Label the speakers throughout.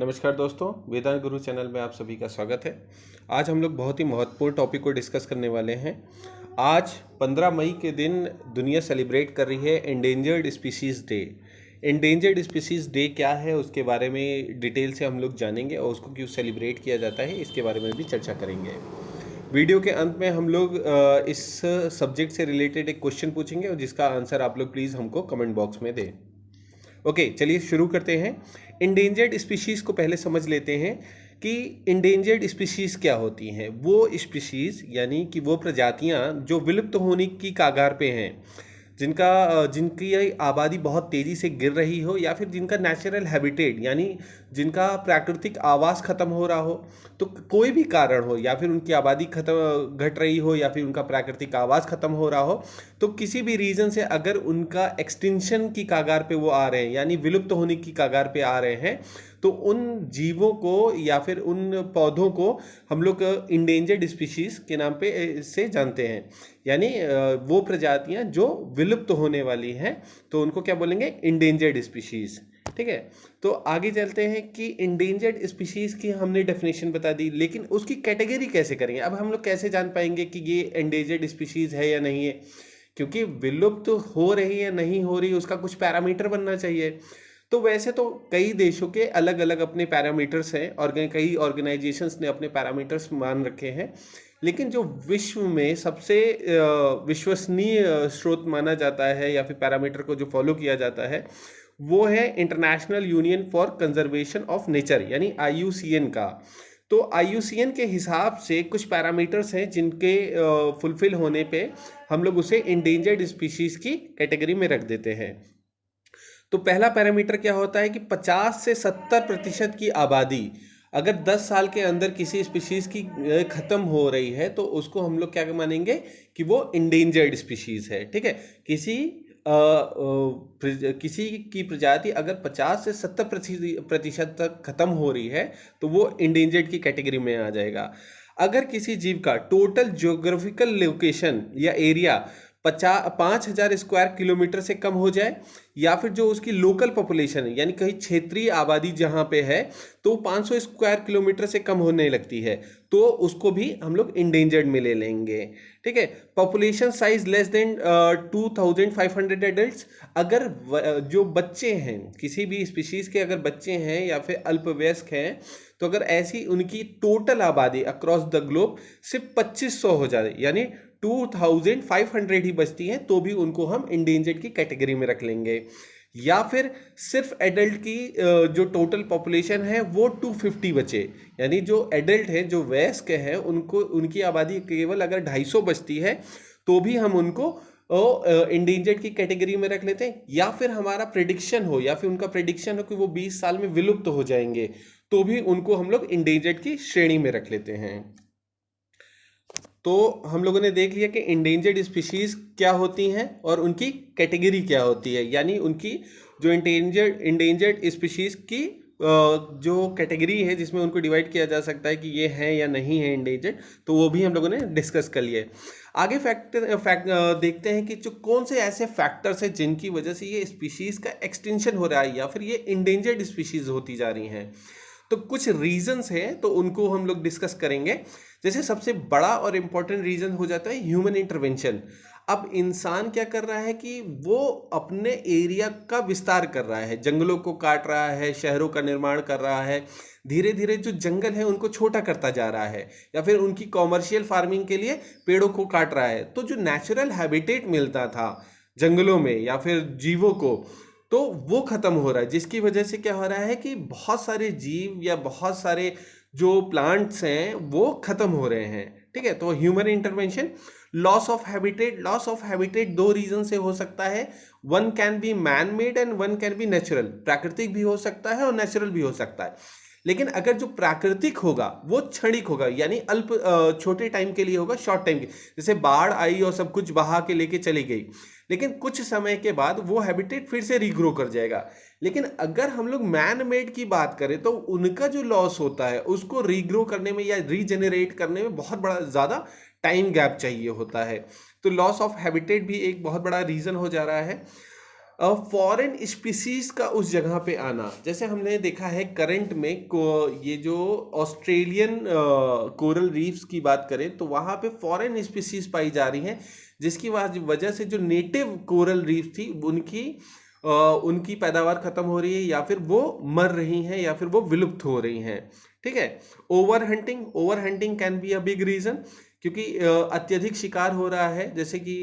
Speaker 1: नमस्कार दोस्तों, वेदांत गुरु चैनल में आप सभी का स्वागत है। आज हम लोग बहुत ही महत्वपूर्ण टॉपिक को डिस्कस करने वाले हैं। आज 15 मई के दिन दुनिया सेलिब्रेट कर रही है endangered species day. Endangered species day क्या है उसके बारे में डिटेल से हम लोग जानेंगे और उसको क्यों सेलिब्रेट किया जाता है इसके बारे में भी चर्चा करेंगे। वीडियो के अंत में हम लोग इस सब्जेक्ट से रिलेटेड एक क्वेश्चन पूछेंगे और जिसका आंसर आप लोग प्लीज़ हमको कमेंट बॉक्स में दें। ओके, चलिए शुरू करते हैं। इंडेंजर्ड स्पीशीज़ को पहले समझ लेते हैं कि इंडेंजर्ड स्पीशीज़ क्या होती हैं। वो स्पीशीज़ यानी कि वो प्रजातियां जो विलुप्त होने की कगार पे हैं, जिनकी आबादी बहुत तेज़ी से गिर रही हो या फिर जिनका नेचुरल हैबिटेट यानी जिनका प्राकृतिक आवास ख़त्म हो रहा हो। तो कोई भी कारण हो या फिर उनकी आबादी घट रही हो या फिर उनका प्राकृतिक आवास ख़त्म हो रहा हो, तो किसी भी रीज़न से अगर उनका एक्सटिंक्शन की कगार पे वो आ रहे हैं यानी विलुप्त होने की कगार पे आ रहे हैं, तो उन जीवों को या फिर उन पौधों को हम लोग इंडेंजर्ड स्पीशीज़ के नाम पे से जानते हैं। यानी वो प्रजातियां जो विलुप्त होने वाली हैं, तो उनको क्या बोलेंगे? Endangered species. ठीक है, तो आगे चलते हैं कि इंडेंजर्ड स्पीशीज़ की हमने डेफिनेशन बता दी, लेकिन उसकी कैटेगरी कैसे करेंगे? अब हम लोग कैसे जान पाएंगे कि ये इंडेंजर्ड स्पीशीज़ है या नहीं है? क्योंकि विलुप्त हो रही है नहीं हो रही, उसका कुछ पैरामीटर बनना चाहिए। तो वैसे तो कई देशों के अलग अलग अपने पैरामीटर्स हैं और कई ऑर्गेनाइजेशंस ने अपने पैरामीटर्स मान रखे हैं, लेकिन जो विश्व में सबसे विश्वसनीय स्रोत माना जाता है या फिर पैरामीटर को जो फॉलो किया जाता है, वो है international union for conservation of nature यानी IUCN का। तो IUCN के हिसाब से कुछ पैरामीटर्स हैं जिनके फुलफिल होने पे हम लोग उसे इंडेंजर्ड स्पीशीज़ की कैटेगरी में रख देते हैं। तो पहला पैरामीटर क्या होता है कि 50 से 70% की आबादी अगर 10 साल के अंदर किसी स्पीशीज़ की ख़त्म हो रही है, तो उसको हम लोग क्या मानेंगे कि वो इंडेंजर्ड स्पीशीज़ है। ठीक है, किसी की प्रजाति अगर 50 से 70% तक ख़त्म हो रही है, तो वो इंडेंजर्ड की कैटेगरी में आ जाएगा। अगर किसी जीव का टोटल ज्योग्राफिकल लोकेशन या एरिया 5,000 स्क्वायर किलोमीटर से कम हो जाए, या फिर जो उसकी लोकल पॉपुलेशन है यानी कहीं क्षेत्रीय आबादी जहाँ पे है तो 500 स्क्वायर किलोमीटर से कम होने लगती है, तो उसको भी हम लोग इंडेंजर्ड में ले लेंगे। ठीक है, population size less than 2,500 adults, अगर जो बच्चे हैं किसी भी स्पीशीज़ के, अगर बच्चे हैं या फिर अल्पवयस्क हैं, तो अगर ऐसी उनकी टोटल आबादी अक्रॉस द ग्लोब सिर्फ 2500 हो जाए यानी 2,500 ही बचती हैं, तो भी उनको हम इंडेंजर्ड की कैटेगरी में रख लेंगे। या फिर सिर्फ एडल्ट की जो टोटल पॉपुलेशन है वो 250 बचे, यानी जो एडल्ट है जो वयस्क हैं उनको उनकी आबादी केवल अगर 250 बचती है, तो भी हम उनको इंडेंजर्ड की कैटेगरी में रख लेते हैं। या फिर हमारा प्रेडिक्शन हो या फिर उनका प्रेडिक्शन हो कि वो 20 साल में विलुप्त हो जाएंगे, तो भी उनको हम लोग इंडेंजर्ड की श्रेणी में रख लेते हैं। तो हम लोगों ने देख लिया कि इंडेंजर्ड स्पीशीज़ क्या होती हैं और उनकी कैटेगरी क्या होती है, यानी उनकी जो इंडेंजर्ड स्पीशीज़ की जो कैटेगरी है जिसमें उनको डिवाइड किया जा सकता है कि ये है या नहीं है इंडेंजर्ड, तो वो भी हम लोगों ने डिस्कस कर लिए। आगे देखते हैं कि जो कौन से ऐसे फैक्टर्स हैं जिनकी वजह से ये स्पीशीज़ का एक्सटेंशन हो रहा है या फिर ये इंडेंजर्ड स्पीशीज़ होती जा रही हैं। तो कुछ रीजंस हैं, तो उनको हम लोग डिस्कस करेंगे। जैसे सबसे बड़ा और इम्पोर्टेंट रीजन हो जाता है ह्यूमन इंटरवेंशन। अब इंसान क्या कर रहा है कि वो अपने एरिया का विस्तार कर रहा है, जंगलों को काट रहा है, शहरों का निर्माण कर रहा है, धीरे धीरे जो जंगल है उनको छोटा करता जा रहा है, या फिर उनकी कॉमर्शियल फार्मिंग के लिए पेड़ों को काट रहा है। तो जो नेचुरल हैबिटेट मिलता था जंगलों में या फिर जीवों को, तो वो खत्म हो रहा है, जिसकी वजह से क्या हो रहा है कि बहुत सारे जीव या बहुत सारे जो प्लांट्स हैं वो खत्म हो रहे हैं। ठीक है, तो human intervention. Loss of habitat दो रीजन से हो सकता है। One can be man made and one can be natural. प्राकृतिक भी हो सकता है और नेचुरल भी हो सकता है, लेकिन अगर जो प्राकृतिक होगा वो क्षणिक होगा, यानी छोटे टाइम के लिए होगा, शॉर्ट टाइम के। जैसे बाढ़ आई और सब कुछ बहा के लेके चली गई, लेकिन कुछ समय के बाद वो हैबिटेट फिर से रीग्रो कर जाएगा। लेकिन अगर हम लोग मैन मेड की बात करें तो उनका जो लॉस होता है उसको रीग्रो करने में या रीजेनरेट करने में बहुत बड़ा ज़्यादा टाइम गैप चाहिए होता है। तो लॉस ऑफ हैबिटेट भी एक बहुत बड़ा रीज़न हो जा रहा है। फॉरेन स्पीसीज का उस जगह पे आना, जैसे हमने देखा है करंट में ये जो ऑस्ट्रेलियन कोरल रीफ्स की बात करें तो वहाँ पे फॉरेन स्पीसीज पाई जा रही हैं, जिसकी वजह से जो नेटिव कोरल रीफ थी उनकी पैदावार खत्म हो रही है, या फिर वो मर रही हैं, या फिर वो विलुप्त हो रही हैं। ठीक है। Over hunting can be a big reason, क्योंकि अत्यधिक शिकार हो रहा है, जैसे कि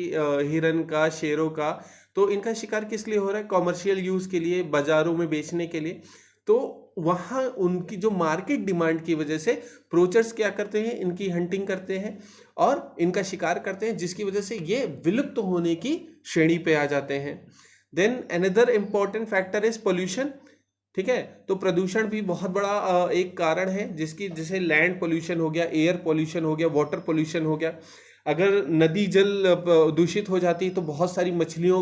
Speaker 1: हिरन का, शेरों का। तो इनका शिकार किस लिए हो रहा है? कॉमर्शियल यूज के लिए, बाजारों में बेचने के लिए। तो वहाँ उनकी जो मार्केट डिमांड की वजह से प्रोचर्स क्या करते हैं, इनकी हंटिंग करते हैं और इनका शिकार करते हैं, जिसकी वजह से ये विलुप्त होने की श्रेणी पे आ जाते हैं। Then another important factor is pollution. ठीक है। तो प्रदूषण भी बहुत बड़ा एक कारण है, जैसे लैंड पोल्यूशन हो गया, एयर पोल्यूशन हो गया, वाटर पोल्यूशन हो गया। अगर नदी जल दूषित हो जाती है तो बहुत सारी मछलियों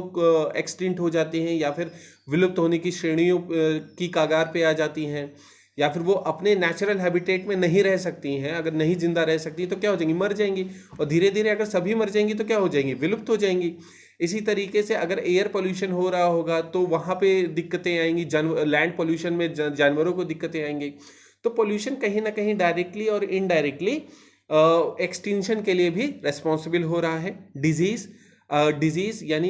Speaker 1: एक्सटिंक्ट हो जाती हैं, या फिर विलुप्त होने की श्रेणियों की कगार पे आ जाती हैं, या फिर वो अपने नेचुरल हैबिटेट में नहीं रह सकती हैं। अगर नहीं जिंदा रह सकती तो क्या हो जाएंगी? मर जाएंगी। और धीरे धीरे अगर सभी मर जाएंगी तो क्या हो जाएंगी? विलुप्त हो जाएंगी। इसी तरीके से अगर एयर पोल्यूशन हो रहा होगा तो वहाँ पे दिक्कतें आएंगी, लैंड पोल्यूशन में जानवरों को दिक्कतें आएंगी। तो पोल्यूशन कहीं ना कहीं डायरेक्टली और इनडायरेक्टली एक्सटिंक्शन के लिए भी रेस्पॉन्सिबल हो रहा है। डिजीज यानी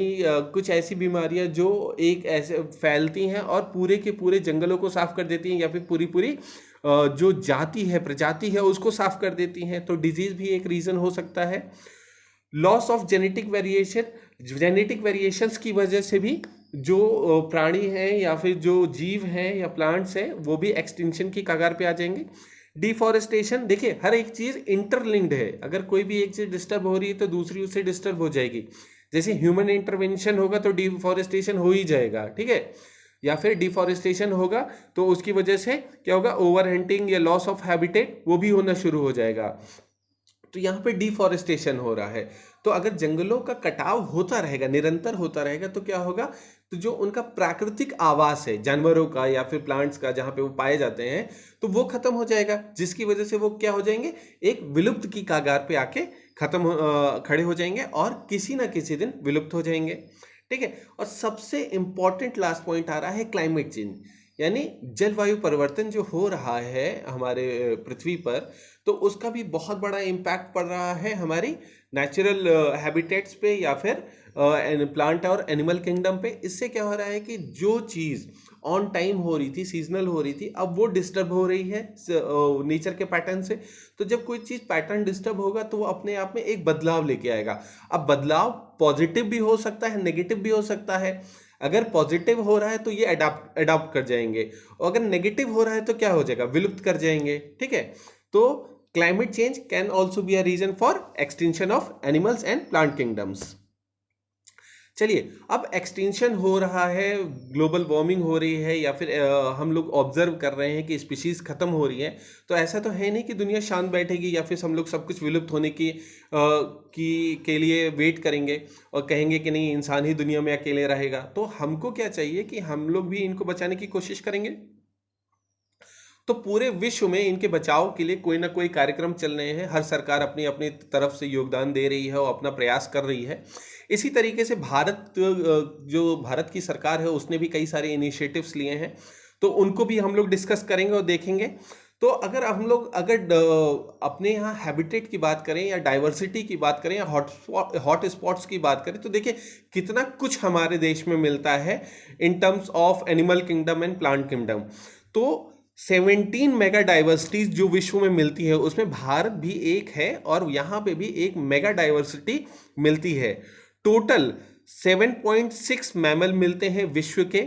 Speaker 1: कुछ ऐसी बीमारियां जो एक ऐसे फैलती हैं और पूरे के पूरे जंगलों को साफ कर देती हैं, या फिर पूरी पूरी जो जाति है, प्रजाति है, उसको साफ कर देती हैं। तो डिजीज भी एक रीजन हो सकता है। लॉस ऑफ जेनेटिक वेरिएशंस की वजह से भी जो प्राणी हैं या फिर जो जीव हैं या प्लांट्स हैं वो भी एक्सटिंक्शन की कगार पे आ जाएंगे। डिफॉरेस्टेशन, देखिए हर एक चीज इंटरलिंक्ड है। अगर कोई भी एक चीज डिस्टर्ब हो रही है तो दूसरी उससे डिस्टर्ब हो जाएगी। जैसे ह्यूमन इंटरवेंशन होगा तो डिफॉरेस्टेशन हो ही जाएगा। ठीक है। या फिर डिफॉरेस्टेशन होगा तो उसकी वजह से क्या होगा? ओवर हंटिंग या लॉस ऑफ हैबिटेट वो भी होना शुरू हो जाएगा। तो यहाँ पे डिफॉरेस्टेशन हो रहा है। तो अगर जंगलों का कटाव होता रहेगा, निरंतर होता रहेगा, तो क्या होगा? तो जो उनका प्राकृतिक आवास है जानवरों का या फिर प्लांट्स का, जहाँ पे वो पाए जाते हैं, तो वो खत्म हो जाएगा, जिसकी वजह से वो क्या हो जाएंगे? एक विलुप्त की कगार पे आके खड़े हो जाएंगे और किसी ना किसी दिन विलुप्त हो जाएंगे। ठीक है। और सबसे इंपॉर्टेंट लास्ट पॉइंट आ रहा है क्लाइमेट चेंज, यानी जलवायु परिवर्तन जो हो रहा है हमारे पृथ्वी पर, तो उसका भी बहुत बड़ा इम्पैक्ट पड़ रहा है हमारी नेचुरल हैबिटेट्स पे या फिर प्लांट और एनिमल किंगडम पे। इससे क्या हो रहा है कि जो चीज़ ऑन टाइम हो रही थी, सीजनल हो रही थी, अब वो डिस्टर्ब हो रही है नेचर के पैटर्न से। तो जब कोई चीज़ पैटर्न डिस्टर्ब होगा तो वो अपने आप में एक बदलाव लेके आएगा। अब बदलाव पॉजिटिव भी हो सकता है, नेगेटिव भी हो सकता है। अगर पॉजिटिव हो रहा है तो ये अडॉप्ट कर जाएंगे, और अगर नेगेटिव हो रहा है तो क्या हो जाएगा? विलुप्त कर जाएंगे। ठीक है। तो climate change can also be a reason for extinction of animals and plant kingdoms. चलिए, अब एक्सटिंक्शन हो रहा है, ग्लोबल वार्मिंग हो रही है, या फिर हम लोग ऑब्जर्व कर रहे हैं कि स्पीशीज खत्म हो रही है। तो ऐसा तो है नहीं कि दुनिया शांत बैठेगी या फिर हम लोग सब कुछ विलुप्त होने के लिए वेट करेंगे और कहेंगे कि नहीं, इंसान ही दुनिया में अकेले रहेगा। तो हमको क्या चाहिए कि हम लोग भी इनको बचाने की कोशिश करेंगे। तो पूरे विश्व में इनके बचाव के लिए कोई ना कोई कार्यक्रम चल रहे हैं। हर सरकार अपनी अपनी तरफ से योगदान दे रही है और अपना प्रयास कर रही है। इसी तरीके से जो भारत की सरकार है उसने भी कई सारे इनिशिएटिव्स लिए हैं, तो उनको भी हम लोग डिस्कस करेंगे और देखेंगे। तो अगर हम लोग अपने यहाँ हैबिटेट की बात करें या डाइवर्सिटी की बात करें या हॉट स्पॉट्स की बात करें, तो देखिए कितना कुछ हमारे देश में मिलता है in terms of animal kingdom and plant kingdom. तो 17 मेगा डाइवर्सिटीज जो विश्व में मिलती है उसमें भारत भी एक है, और यहाँ पे भी एक मेगा डाइवर्सिटी मिलती है। टोटल 7.6 मैमल मिलते हैं विश्व के,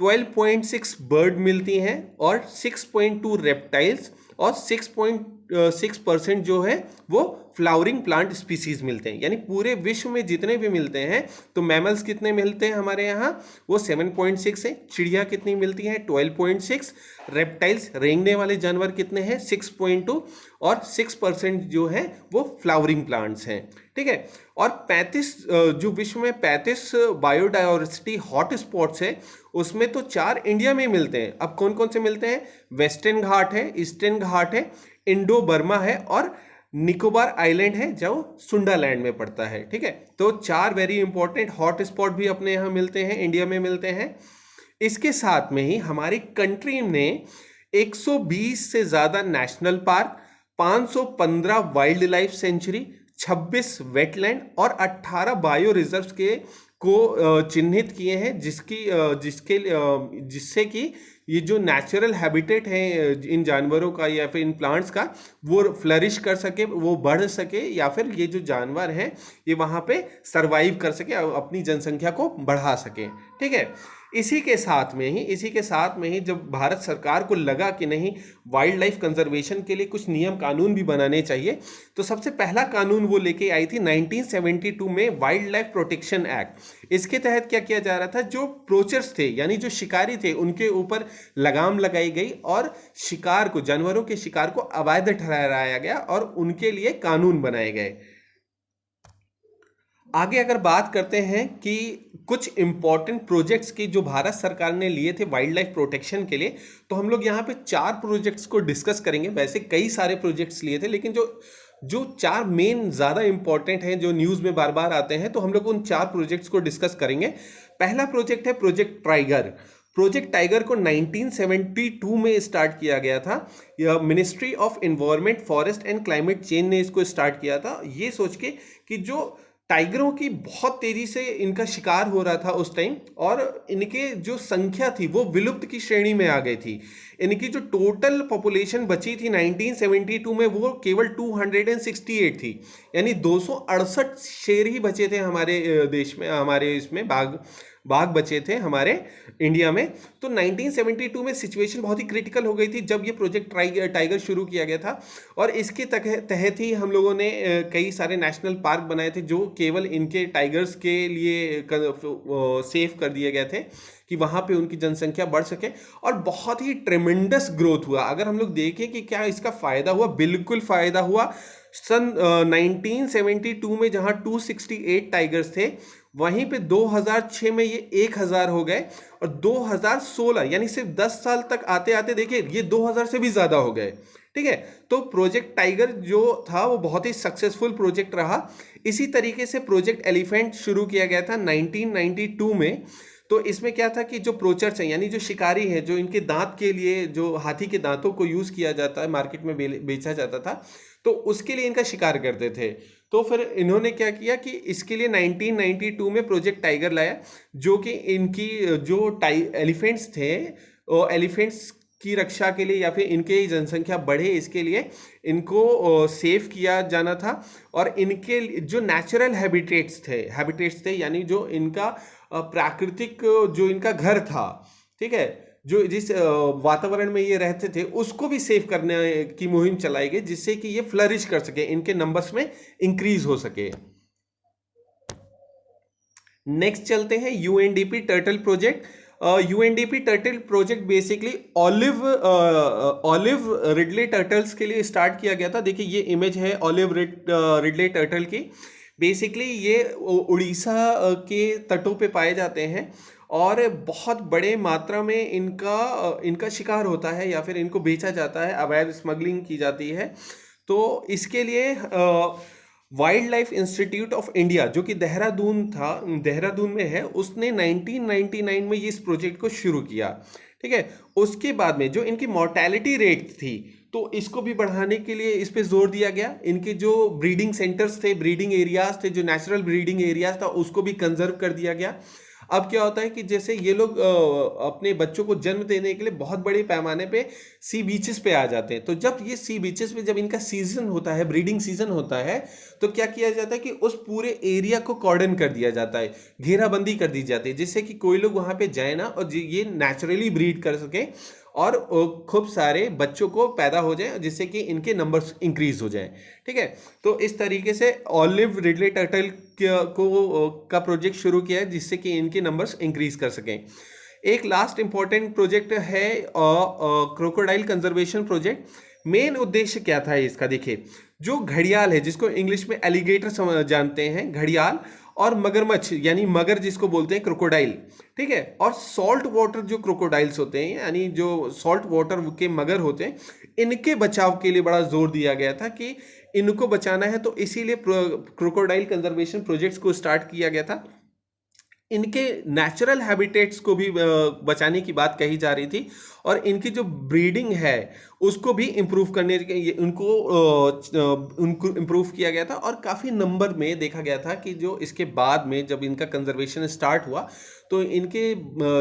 Speaker 1: 12.6 बर्ड मिलती हैं, और 6.2 रेप्टाइल्स, और 6.6% जो है वो फ्लावरिंग प्लांट स्पीसीज मिलते हैं। यानी पूरे विश्व में जितने भी मिलते हैं, तो मैमल्स कितने मिलते हैं हमारे यहाँ? वो 7.6 है। चिड़िया कितनी मिलती हैं? 12.6। रेप्टाइल्स, रेंगने वाले जानवर कितने हैं? 6.2, और 6% जो है वो फ्लावरिंग प्लांट्स हैं। ठीक है। और 35 जो विश्व में 35 बायोडाइवर्सिटी हॉट स्पॉट्स है, उसमें तो 4 इंडिया में मिलते हैं। अब कौन कौन से मिलते हैं? वेस्टर्न घाट है, ईस्टर्न घाट है, इंडो बर्मा है, और निकोबार आइलैंड है जो सुंडालैंड में पड़ता है। ठीक है, तो 4 वेरी इंपॉर्टेंट हॉट स्पॉट भी अपने यहाँ मिलते हैं, इंडिया में मिलते हैं। इसके साथ में ही हमारी कंट्री ने 120 से ज्यादा national park, 515 wild life sanctuary, 26 wetland और 18 बायो रिजर्व्स के को चिन्हित किए हैं, जिससे कि ये जो नेचुरल हैबिटेट है इन जानवरों का या फिर इन प्लांट्स का, वो फ्लरिश कर सके, वो बढ़ सके, या फिर ये जो जानवर हैं ये वहाँ पे सरवाइव कर सके, अपनी जनसंख्या को बढ़ा सके। ठीक है, इसी के साथ में ही जब भारत सरकार को लगा कि नहीं, वाइल्ड लाइफ कंजर्वेशन के लिए कुछ नियम कानून भी बनाने चाहिए, तो सबसे पहला कानून वो लेके आई थी 1972 में, वाइल्ड लाइफ प्रोटेक्शन एक्ट। इसके तहत क्या किया जा रहा था, जो प्रोचर्स थे यानी जो शिकारी थे उनके ऊपर लगाम लगाई गई और शिकार को, जानवरों के शिकार को अवैध ठहराया गया और उनके लिए कानून बनाए गए। आगे अगर बात करते हैं कि कुछ इंपॉर्टेंट प्रोजेक्ट्स की जो भारत सरकार ने लिए थे वाइल्ड लाइफ प्रोटेक्शन के लिए, तो हम लोग यहाँ पे 4 प्रोजेक्ट्स को डिस्कस करेंगे। वैसे कई सारे प्रोजेक्ट्स लिए थे, लेकिन जो जो 4 मेन ज़्यादा इंपॉर्टेंट हैं, जो न्यूज़ में बार बार आते हैं, तो हम लोग उन 4 प्रोजेक्ट्स को डिस्कस करेंगे। पहला प्रोजेक्ट है प्रोजेक्ट टाइगर। प्रोजेक्ट टाइगर को 1972 में स्टार्ट किया गया था। यह ministry of environment, forest and climate change ने इसको स्टार्ट किया था, ये सोच के कि जो टाइगरों की बहुत तेजी से इनका शिकार हो रहा था उस टाइम, और इनके जो संख्या थी वो विलुप्त की श्रेणी में आ गई थी। इनकी जो टोटल पॉपुलेशन बची थी 1972 में, वो केवल 268 थी, यानी 268 शेर ही बचे थे हमारे देश में, हमारे इसमें बाघ बचे थे हमारे इंडिया में। तो 1972 में सिचुएशन बहुत ही क्रिटिकल हो गई थी जब ये प्रोजेक्ट टाइगर शुरू किया गया था, और इसके तहत ही हम लोगों ने कई सारे नेशनल पार्क बनाए थे जो केवल इनके टाइगर्स के लिए सेफ कर दिए गए थे कि वहाँ पे उनकी जनसंख्या बढ़ सके, और बहुत ही ट्रेमेंडस ग्रोथ हुआ। अगर हम लोग देखें कि क्या इसका फ़ायदा हुआ, बिल्कुल फ़ायदा हुआ। सन 1972 में जहाँ 268 टाइगर्स थे, वहीं पे 2006 में ये 1000 हो गए, और 2016 यानी सिर्फ 10 साल तक आते आते देखिए ये 2000 से भी ज़्यादा हो गए। ठीक है, तो प्रोजेक्ट टाइगर जो था वो बहुत ही सक्सेसफुल प्रोजेक्ट रहा। इसी तरीके से प्रोजेक्ट एलिफेंट शुरू किया गया था 1992 में। तो इसमें क्या था कि जो प्रोचर्स हैं यानी जो शिकारी हैं, जो इनके दांत के लिए, जो हाथी के दांतों को यूज़ किया जाता है, मार्केट में बेचा जाता था, तो उसके लिए इनका शिकार करते थे। तो फिर इन्होंने क्या किया कि इसके लिए 1992 में प्रोजेक्ट टाइगर लाया, जो कि इनकी जो एलिफेंट्स थे, एलिफेंट्स की रक्षा के लिए या फिर इनके जनसंख्या बढ़े इसके लिए इनको सेव किया जाना था। और इनके जो नेचुरल हैबिटेट्स थे यानी जो इनका प्राकृतिक जो इनका घर था, ठीक है, जो जिस वातावरण में ये रहते थे उसको भी सेव करने की मुहिम चलाई गई, जिससे कि ये फ्लरिश कर सके, इनके नंबर्स में इंक्रीज हो सके। नेक्स्ट चलते हैं UNDP turtle project. UNDP turtle project basically olive Ridley turtles के लिए स्टार्ट किया गया था। देखिए ये इमेज है ऑलिव रिडले टर्टल की। बेसिकली ये उड़ीसा के तटों पे पाए जाते हैं और बहुत बड़े मात्रा में इनका शिकार होता है या फिर इनको बेचा जाता है, अवैध स्मगलिंग की जाती है। तो इसके लिए wild life institute of India जो कि देहरादून में है, उसने 1999 में ये इस प्रोजेक्ट को शुरू किया। ठीक है, उसके बाद में जो इनकी मॉर्टेलिटी रेट थी तो इसको भी बढ़ाने के लिए इस पे जोर दिया गया। इनके जो ब्रीडिंग सेंटर्स थे, ब्रीडिंग एरियाज थे, जो नेचुरल ब्रीडिंग एरियाज था, उसको भी कंजर्व कर दिया गया। अब क्या होता है कि जैसे ये लोग अपने बच्चों को जन्म देने के लिए बहुत बड़े पैमाने पे सी बीचेस पे आ जाते हैं। तो जब ये सी बीचेस पे जब इनका सीजन होता है, ब्रीडिंग सीजन होता है, तो क्या किया जाता है कि उस पूरे एरिया को कॉर्डन कर दिया जाता है, घेराबंदी कर दी जाती है, जिससे कि कोई लोग वहाँ पे जाए ना और ये नेचुरली ब्रीड कर सके और खूब सारे बच्चों को पैदा हो जाए, जिससे कि इनके नंबर्स इंक्रीज हो जाएं। ठीक है, तो इस तरीके से ऑलिव रिडले टर्टल का प्रोजेक्ट शुरू किया है, जिससे कि इनके नंबर्स इंक्रीज कर सकें। एक लास्ट इंपॉर्टेंट प्रोजेक्ट है क्रोकोडाइल कंजर्वेशन प्रोजेक्ट। मेन उद्देश्य क्या था इसका, देखिए जो घड़ियाल है, जिसको इंग्लिश में एलिगेटर जानते हैं, घड़ियाल, और मगरमच्छ यानी मगर जिसको बोलते हैं क्रोकोडाइल, ठीक है, और सॉल्ट वाटर जो क्रोकोडाइल्स होते हैं यानी जो सॉल्ट वाटर के मगर होते हैं, इनके बचाव के लिए बड़ा जोर दिया गया था कि इनको बचाना है, तो इसीलिए क्रोकोडाइल कंजर्वेशन प्रोजेक्ट्स को स्टार्ट किया गया था। इनके नेचुरल हैबिटेट्स को भी बचाने की बात कही जा रही थी, और इनकी जो ब्रीडिंग है उसको भी इम्प्रूव करने के उनको इम्प्रूव किया गया था। और काफ़ी नंबर में देखा गया था कि जो इसके बाद में जब इनका कंजर्वेशन स्टार्ट हुआ तो इनके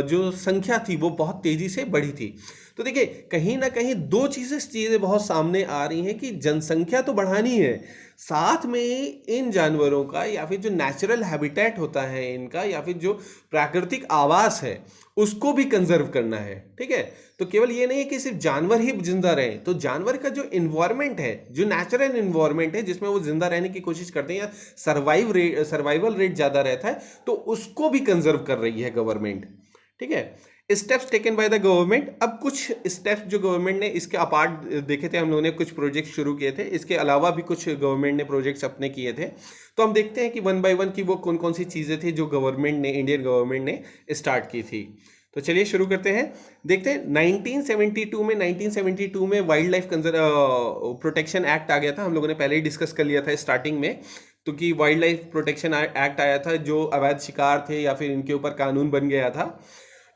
Speaker 1: जो संख्या थी वो बहुत तेज़ी से बढ़ी थी। तो देखिए, कहीं ना कहीं दो चीज़ें बहुत सामने आ रही हैं कि जनसंख्या तो बढ़ानी है, साथ में इन जानवरों का या फिर जो नेचुरल हैबिटेट होता है इनका, या फिर जो प्राकृतिक आवास है उसको भी कंजर्व करना है। ठीक है, तो केवल ये नहीं है कि सिर्फ जानवर ही जिंदा रहे, तो जानवर का जो इन्वायरमेंट है, जो नेचुरल इन्वायरमेंट है जिसमें वो जिंदा रहने की कोशिश करते हैं या सर्वाइवल रेट ज़्यादा रहता है, तो उसको भी कंजर्व कर रही है गवर्नमेंट। ठीक है, steps taken by the government. अब कुछ स्टेप्स जो गवर्नमेंट ने इसके अपार्ट देखे थे, हम लोगों ने कुछ प्रोजेक्ट शुरू किए थे, इसके अलावा भी कुछ गवर्नमेंट ने प्रोजेक्ट्स अपने किए थे। तो हम देखते हैं कि वन बाय वन की वो कौन कौन सी चीज़ें थी जो गवर्नमेंट ने, इंडियन गवर्नमेंट ने स्टार्ट की थी। तो चलिए शुरू करते हैं, देखते हैं। 1972 में वाइल्ड लाइफ प्रोटेक्शन एक्ट आ गया था। हम लोगों ने पहले ही डिस्कस कर लिया था स्टार्टिंग में, तो कि वाइल्ड लाइफ प्रोटेक्शन एक्ट आया था जो अवैध शिकार थे या फिर इनके ऊपर कानून बन गया था।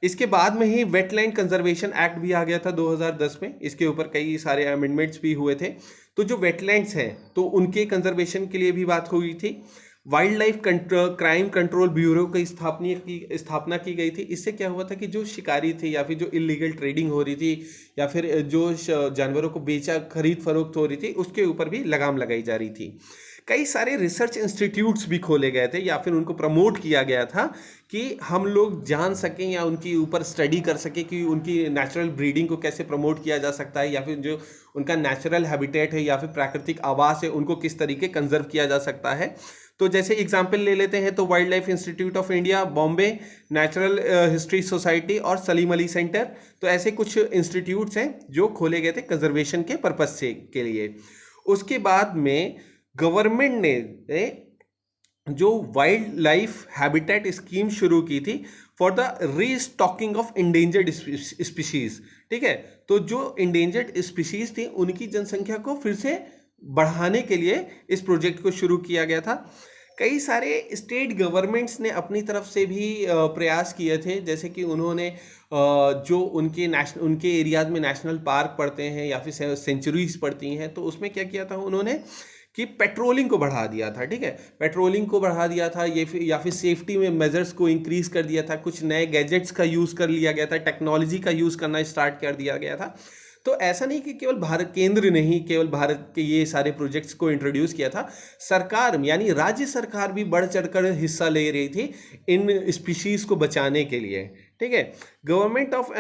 Speaker 1: इसके बाद में ही वेटलैंड कंजर्वेशन एक्ट भी आ गया था 2010 में, इसके ऊपर कई सारे अमेंडमेंट्स भी हुए थे। तो जो वेटलैंड्स हैं तो उनके कंजर्वेशन के लिए भी बात हुई थी। Wild life crime control bureau की स्थापना की गई थी। इससे क्या हुआ था कि जो शिकारी थे या फिर जो इलीगल ट्रेडिंग हो रही थी या फिर जो जानवरों को बेचा खरीद फरोख्त हो रही थी उसके ऊपर भी लगाम लगाई जा रही थी। कई सारे रिसर्च इंस्टीट्यूट्स भी खोले गए थे या फिर उनको प्रमोट किया गया था कि हम लोग जान सकें या उनके ऊपर स्टडी कर सकें कि उनकी नेचुरल ब्रीडिंग को कैसे प्रमोट किया जा सकता है, या फिर जो उनका नेचुरल हैबिटेट है या फिर प्राकृतिक आवास है उनको किस तरीके कंजर्व किया जा सकता है। तो जैसे एग्जाम्पल ले लेते हैं तो wild life institute of India, Bombay natural history society और सलीम अली सेंटर, तो ऐसे कुछ इंस्टीट्यूट्स हैं जो खोले गए थे कंजर्वेशन के पर्पज से के लिए। उसके बाद में गवर्नमेंट ने जो वाइल्ड लाइफ हैबिटेट स्कीम शुरू की थी for the restocking of endangered species. ठीक है, तो जो इंडेंजर्ड स्पीशीज थी उनकी जनसंख्या को फिर से बढ़ाने के लिए इस प्रोजेक्ट को शुरू किया गया था। कई सारे स्टेट गवर्नमेंट्स ने अपनी तरफ से भी प्रयास किए थे, जैसे कि उन्होंने जो उनके एरियाज में नेशनल पार्क पड़ते हैं या फिर सेंचुरीज पड़ती हैं, तो उसमें क्या किया था उन्होंने कि पेट्रोलिंग को बढ़ा दिया था। ठीक है, पेट्रोलिंग को बढ़ा दिया था, ये फिर या फिर सेफ्टी में मेजर्स को इंक्रीज कर दिया था, कुछ नए गैजेट्स का यूज़ कर लिया गया था, टेक्नोलॉजी का यूज़ करना स्टार्ट कर दिया गया था। तो ऐसा नहीं कि केवल भारत केंद्र ने ही केवल भारत के ये सारे प्रोजेक्ट्स को इंट्रोड्यूस किया था, सरकार यानी राज्य सरकार भी बढ़ चढ़कर हिस्सा ले रही थी इन स्पीशीज को बचाने के लिए। ठीक है, गवर्नमेंट ऑफ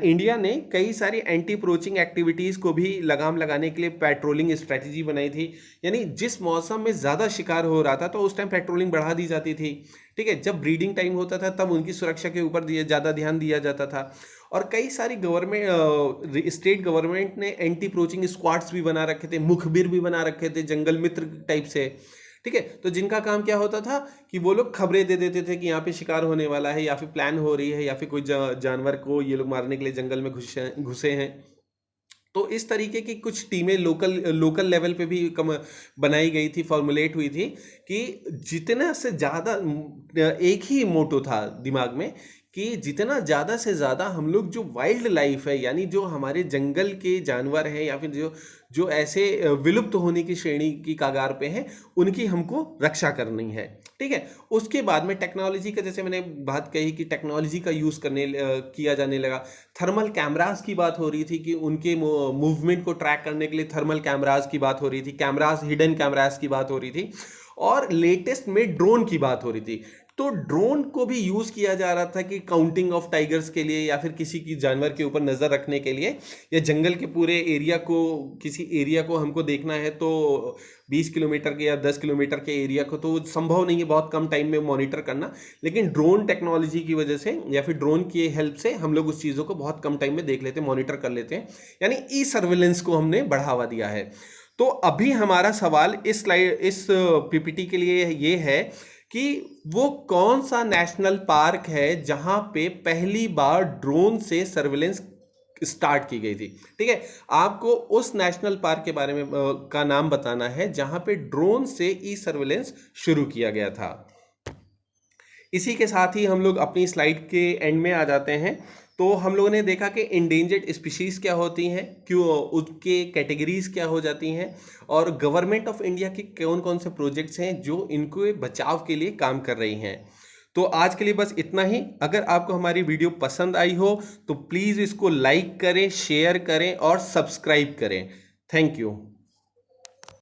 Speaker 1: इंडिया ने कई सारी एंटी पोचिंग एक्टिविटीज़ को भी लगाम लगाने के लिए पेट्रोलिंग स्ट्रेटजी बनाई थी। यानी जिस मौसम में ज़्यादा शिकार हो रहा था तो उस टाइम पेट्रोलिंग बढ़ा दी जाती थी। ठीक है, जब ब्रीडिंग टाइम होता था तब उनकी सुरक्षा के ऊपर ज़्यादा ध्यान दिया जाता था। और कई सारी स्टेट गवर्नमेंट ने एंटी पोचिंग स्क्वाड्स भी बना रखे थे, मुखबिर भी बना रखे थे, जंगल मित्र टाइप से। ठीक है, तो जिनका काम क्या होता था कि वो लोग खबरें दे देते थे कि यहाँ पे शिकार होने वाला है या फिर प्लान हो रही है या फिर कोई जानवर को ये लोग मारने के लिए जंगल में घुसे हैं। तो इस तरीके की कुछ टीमें लोकल लेवल पे भी बनाई गई थी, फॉर्मुलेट हुई थी कि जितना से ज़्यादा, एक ही मोटो था दिमाग में कि जितना ज़्यादा से ज़्यादा हम लोग जो वाइल्ड लाइफ है यानी जो हमारे जंगल के जानवर हैं या फिर जो जो ऐसे विलुप्त होने की श्रेणी की कगार पे हैं उनकी हमको रक्षा करनी है। ठीक है, उसके बाद में टेक्नोलॉजी का, जैसे मैंने बात कही कि टेक्नोलॉजी का यूज़ किया जाने लगा। थर्मल कैमरास की बात हो रही थी कि उनके मूवमेंट को ट्रैक करने के लिए थर्मल कैमरास की बात हो रही थी, हिडन कैमरास की बात हो रही थी, और लेटेस्ट में ड्रोन की बात हो रही थी। तो ड्रोन को भी यूज़ किया जा रहा था कि काउंटिंग ऑफ टाइगर्स के लिए या फिर किसी की जानवर के ऊपर नज़र रखने के लिए, या जंगल के पूरे एरिया को, किसी एरिया को हमको देखना है तो 20 किलोमीटर के या 10 किलोमीटर के एरिया को तो संभव नहीं है बहुत कम टाइम में मॉनिटर करना, लेकिन ड्रोन टेक्नोलॉजी की वजह से या फिर ड्रोन की हेल्प से हम लोग उस चीज़ों को बहुत कम टाइम में देख लेते हैं, मॉनिटर कर लेते हैं। यानी ई सर्विलेंस को हमने बढ़ावा दिया है। तो अभी हमारा सवाल इस पीपीटी के लिए ये है कि वो कौन सा नेशनल पार्क है जहां पे पहली बार ड्रोन से सर्विलेंस स्टार्ट की गई थी। ठीक है, आपको उस नेशनल पार्क के बारे में का नाम बताना है जहां पे ड्रोन से ई सर्वेलेंस शुरू किया गया था। इसी के साथ ही हम लोग अपनी स्लाइड के एंड में आ जाते हैं। तो हम लोगों ने देखा कि इंडेंजर्ड स्पीशीज़ क्या होती हैं, क्यों उसके कैटेगरीज क्या हो जाती हैं, और गवर्नमेंट ऑफ इंडिया के कौन कौन से प्रोजेक्ट्स हैं जो इनको बचाव के लिए काम कर रही हैं। तो आज के लिए बस इतना ही। अगर आपको हमारी वीडियो पसंद आई हो तो प्लीज़ इसको लाइक करें, शेयर करें और सब्सक्राइब करें। Thank you.